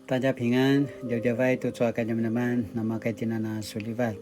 大家平安，有家外都做家teman-teman, nama kaji nana sulivat.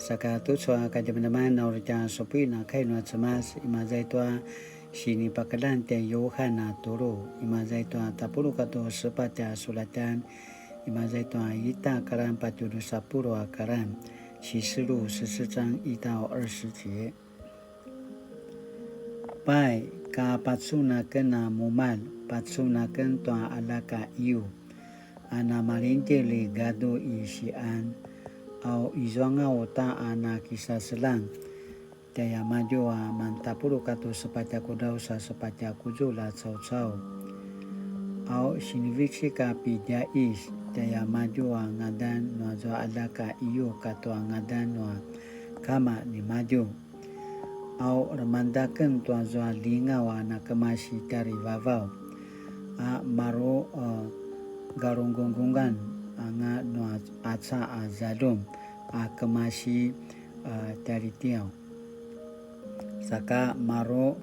Saka tu so kaji teman-teman na urja sopi na kai no cemas imazai tua sini pakalan te Yohana turu imazai tua tapuru kato sepaca sulatan imazai tua ita karan paturu sapuru akaran 启示录14章1到20节。Pai ka patsuna kena mumal patsuna kentua alaka iu ana malintili gado isian au izonga ota ana kisah selang jaya majua mantapuru katu sepaca kudausa sepaca kujula cau-cau au siniviksi ka pijais jaya majua ngadan no zo alaka iu katu ngadan no kama ni maju au remandakan tua zo linga wana kemasi dari vavau a maro garunggunggungan anga no aca azalum a kemasi dari tiau saka maro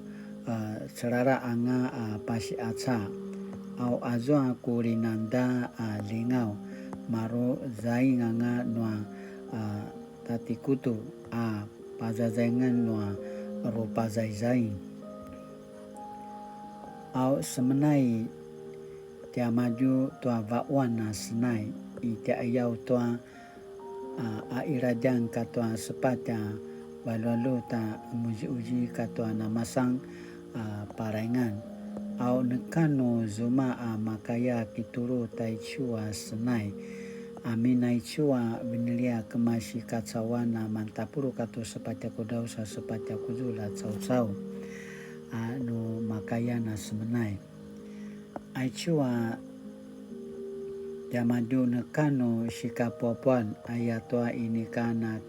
serara anga pasi aca au azo kurinanda lingau maro zai anga no tatikutu pazazengan no rupa zai au semenai tia maju tua vawan na senai i tia ayau tua airajang katua sepaca walu ta muji-uji katua namasang parengan au nekano zuma makaya kituru tai chua senai aminai chua binilia kemasi kacawana mantapuru katu sepaca kudausa sepaca kujula cau-cau no makaya na semenai aichua jamadu nekano sikapopuan ayatoa ini kana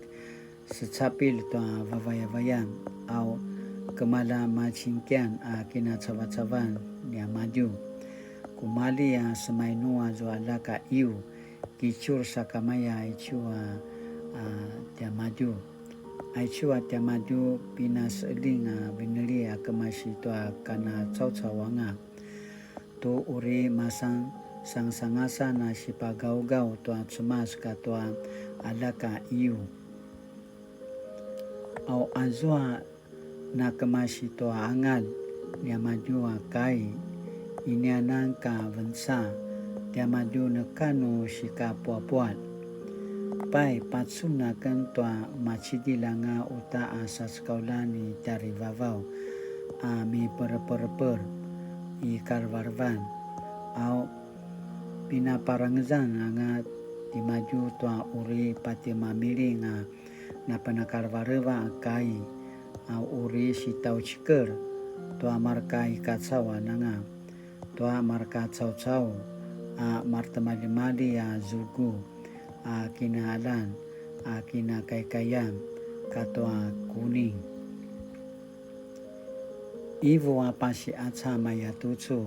secapil toa vavaya-vayan au kemala macingkian kina cawa-cawan ya maju kumali ya semainua zo alaka iu kicur sakamaya aichua jamadu aichua jamadu pinas elinga binelia kemasi toa kana cau-cawanga tu uri masang sang-sangasa na sipagau-gau tua cemas ka tua alaka iu au azua na kemasi tua angal dia maju kai ini anangka vensa dia maju nekano sika puapuat pai patsuna kan tua macidi-langa uta asas kaulani dari vavau mi per i karvarvan au pinaparangzan nga di maju tua uri pati mamili nga na panakarvareva kai au uri si tau ciker tua markai katsawa nga tua marka cau-cau martamali-mali zugu kina alan kina kai-kayan katua kuning Ivo pasi aca maya tucu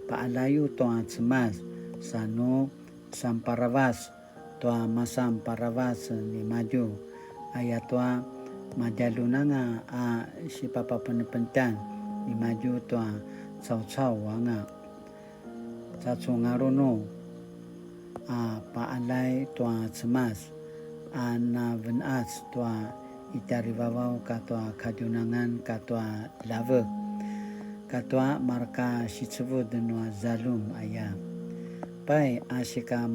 paalayu toa cemas sano samparavas toa masam paravas ni maju ayatoa majalunanga si papa penepentan ni maju toa cau-cau wanga cacungarono paalai toa cemas na venas toa itari vavau katoa kajunangan katoa lave katua marka sitsevud no zalum aya pai asika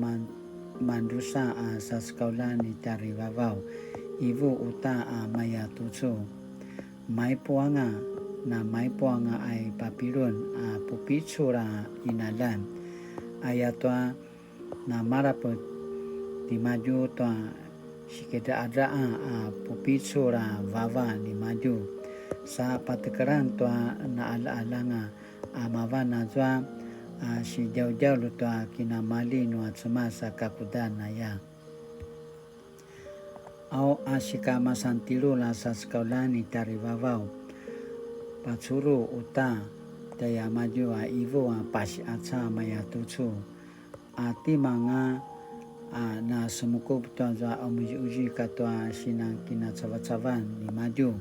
mandusa saskaulani tari vavau ivu uta maya tucu mai puanga ai papirun pupicura inalan ayatwa na maraput di maju toa sikeda ada pupicura vava ni maju sa patekaran tua na ala-alanga mawana zwa si jauh-jauh lu tua kina mali no semasa kakudana ya au asika masantilu la saskaulani tari vavau patsuru uta daya maju ivo pasi aca maya tucu ati manga na semuku tua zwa uji katua sinang kina cawa-cawan ni maju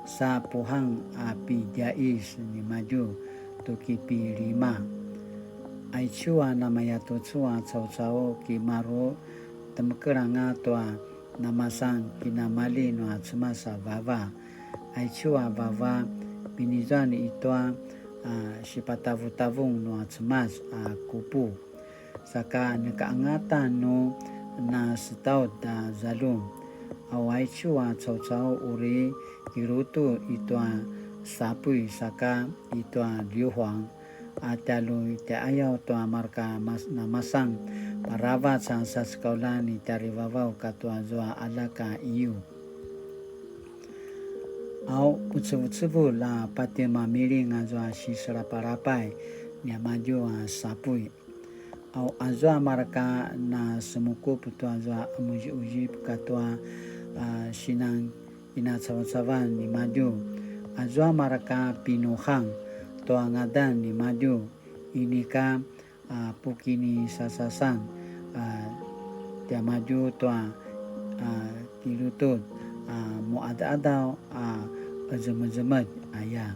sa puhang api jais ni maju tuki pi 5 ai chua namaya to chua chau chau ki maro temkeranga toa namasang kinamali no atsmasa vava ai chua vava pinizani itoa sipatavutavung no atsmas kupu saka nekaangatan no na setaut da zalum awai chua chau chau uri kirutu itoa sapui saka itoa liuhuang atalu te ayaw to marka namasang paravat sa sekolah ni tarivavau katua zoa alaka iu au utsevu la pate mamiri nga zoa sisra parapai ni maju sapui au azwa marka na semuku putua zoa uji katua sinang ina sawan ni maju azwa marka pinuhang toa ngadan ni maju ini ka pukini sasasang dia maju toa kilutut mo ada azemet aya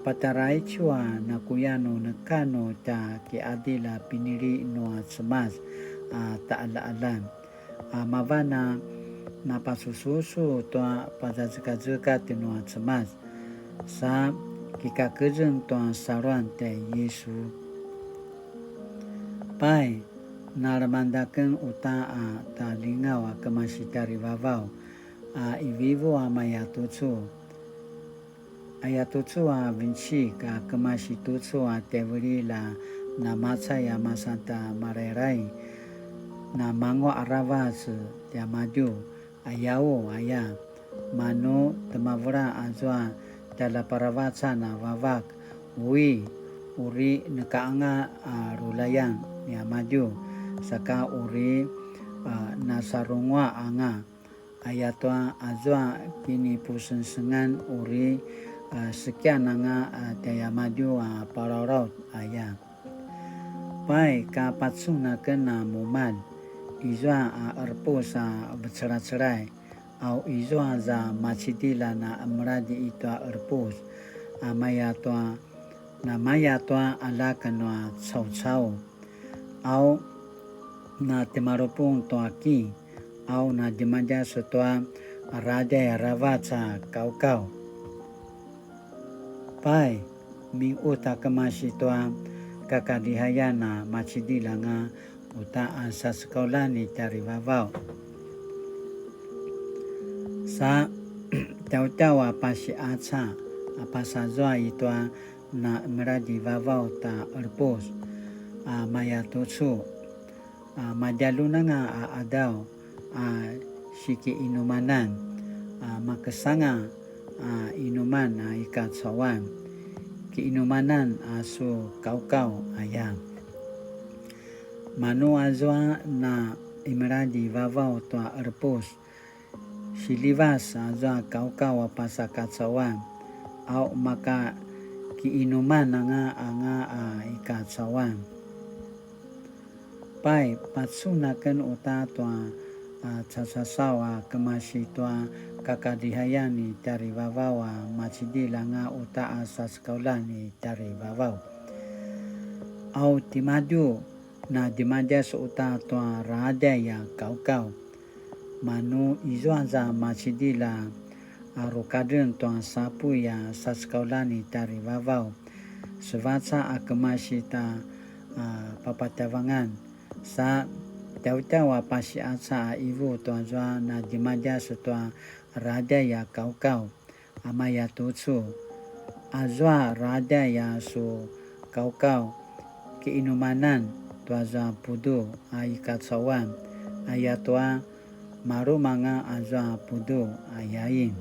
patarai chua na kuyano nakano ta ki adila piniri no semas taala-alan mavana na pasususu toa pazazka tino semas sa kika kejeng toa saruan te Yesu pai naramandaken uta ta lingawa kemasitari vavau ivivo amayatutsu ayatutsu vinci ka kemasitutsu tevri la namatsa yamasanta marerai na mango aravas ya maju ayao aya mano temavra azwa dala paravatsa na vavak uri nekaanga rulayang ya maju saka uri nasarungwa anga ayatwa azwa kini pusensengan uri sekian anga daya maju parorot aya pai ka patsuna kena mumal izwa erposa bercerai au izwa za machidila na amradi itwa erpos mayatwa ala kanwa chau au na temaropung to aki au na dimanja setwa raja ya ravatsa kau pai mi uta kemasitwa kakadihayana machidila nga uta asa sekolah ni cari vavau sa tautawa pasi aca apasazwa itwa na meradi vavau ta erpos mayatutsu majaluna nga adau siki inumanan makesanga inuman ikat sawan kiinumanan asu kau ayam manu azwa na imeradi vavau ta erpos silivas azwa kau pasakat sawan au maka kiinuman anga ikat sawan pai patsunaken uta tua casasawa kemasi tua kakadihayani dari vavawa macidi langa uta asa sekolah ni dari vavau au timaju na dimaja uta tua rada ya kau manu izwaza macidi la arukaden tua sapu ya sa sekolah ni dari vavau sevatsa akemasi ta papatavangan sa tautawa pasi asa ibu tua zwa na dimaja setua rada ya kau amaya tutsu azwa rada ya su kau keinumanan tua zwa pudu ikat sawan ayatua marumanga azwa pudu ayain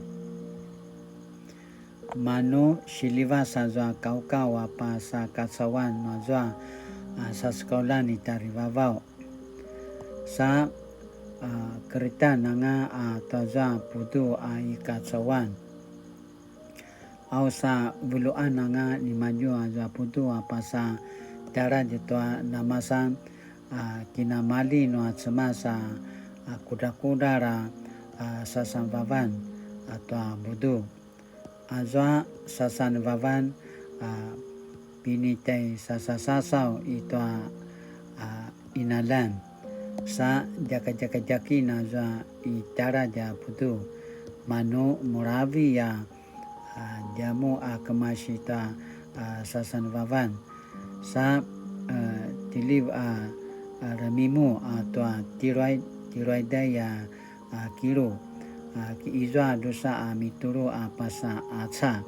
manu silivas azwa kau apa sa katsawan azwa sa sekolah ni dari vavau sa kereta nanga tazwa putu ikat sawan au sa buluan nanga ni maju azwa putu apasa dara jitwa namasan kinamali no atsemasa kuda ra sasan vavan atau budu azwa sasan vavan binitay sa sasasaw ito inalan sa jaka-jaka-jaki na za itara ja putu mano moravi ya jamu kamashita sasanvavan sa tilib ramimu tua tiroida ya kilo ki izwa dosa mituro pasa acha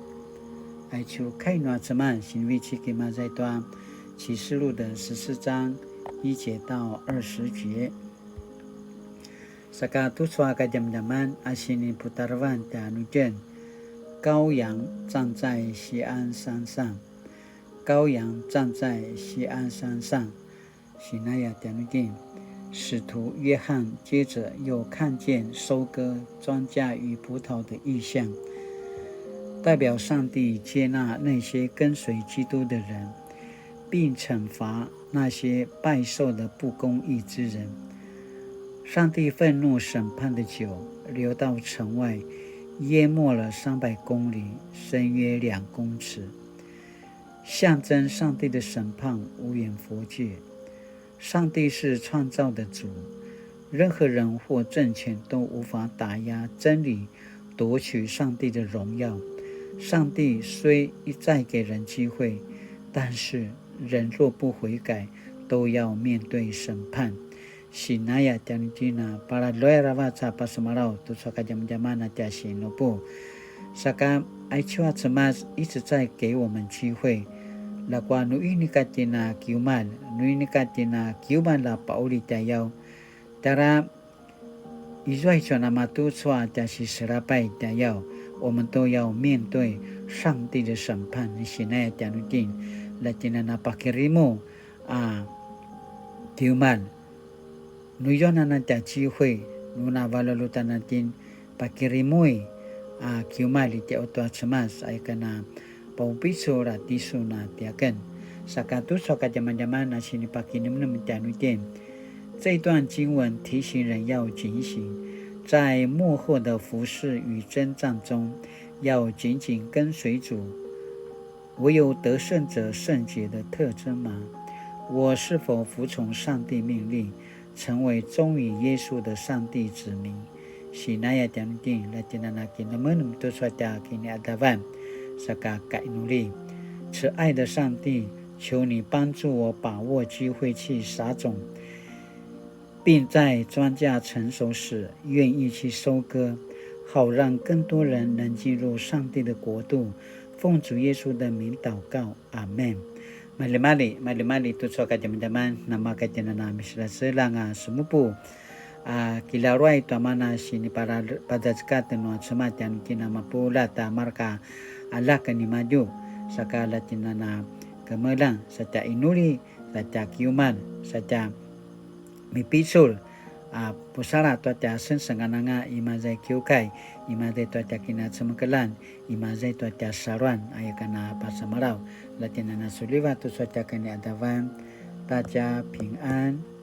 爱求开暖之曼行为去给嘛在段启示录的14章1节到20节。Sakatu suaka jam-jaman asini putarwan danujen， 羔羊站在锡安山上，羔羊站在锡安山上。喜那亚danujen， 使徒约翰接着又看见收割庄稼与葡萄的异象。代表上帝接纳那些跟随基督的人，并惩罚那些拜受的不公义之人。上帝愤怒审判的酒流到城外，淹没了300公里，深约2公尺，象征上帝的审判无远弗届。上帝是创造的主，任何人或政权都无法打压真理，夺取上帝的荣耀。上帝虽一再给人机会，但是人若不悔改，都要面对审判。Sinaya janjina para loyarawa capa semarau tu saka jam-jamana jasi nopo saka aichua cemas 一直在给我们机会。Lakwa nuini katina kiuman nuini katina kiuman la pauli tayau tara izwai chona matu chua jasi serapai tayau， 我们都要面对上帝的审判。Sinaya janudin latina na pakirimu kiuman nuyon na机会 nuna valalutan natin pakirimui kiumali ti otwa cemas ay kana paupiso ra tisu na tiaken sakatu soka jaman-jaman na sinipakinimnum tianutin。 这段经文提醒人要警醒，在末后的服事与征战中，要紧紧跟随主。唯有得胜者圣洁的特征吗？我是否服从上帝命令，成为忠于耶稣的上帝子民？喜那亚讲定来见那给那么多说家给你阿达万，萨嘎改努力。慈爱的上帝，求你帮助我把握机会去撒种，并在庄稼成熟时愿意去收割，好让更多人能进入上帝的国度。奉主耶稣的名祷告，阿们。Mali-mali tu soka jaman-jaman nama kajana na misra selang sumupu kilaruai tu mana sini para pada sekat no semacam kina mapula ta marka ala kani maju sakala tinana kemelang saja inuli saja kiuman saja mipisul pusara tu aja sensengananga imazai kiukai imazai tu aja kina semkelan imazai tu aja saruan ayakana pasamarau latinana suliwa tu saja kani adavan大家平安。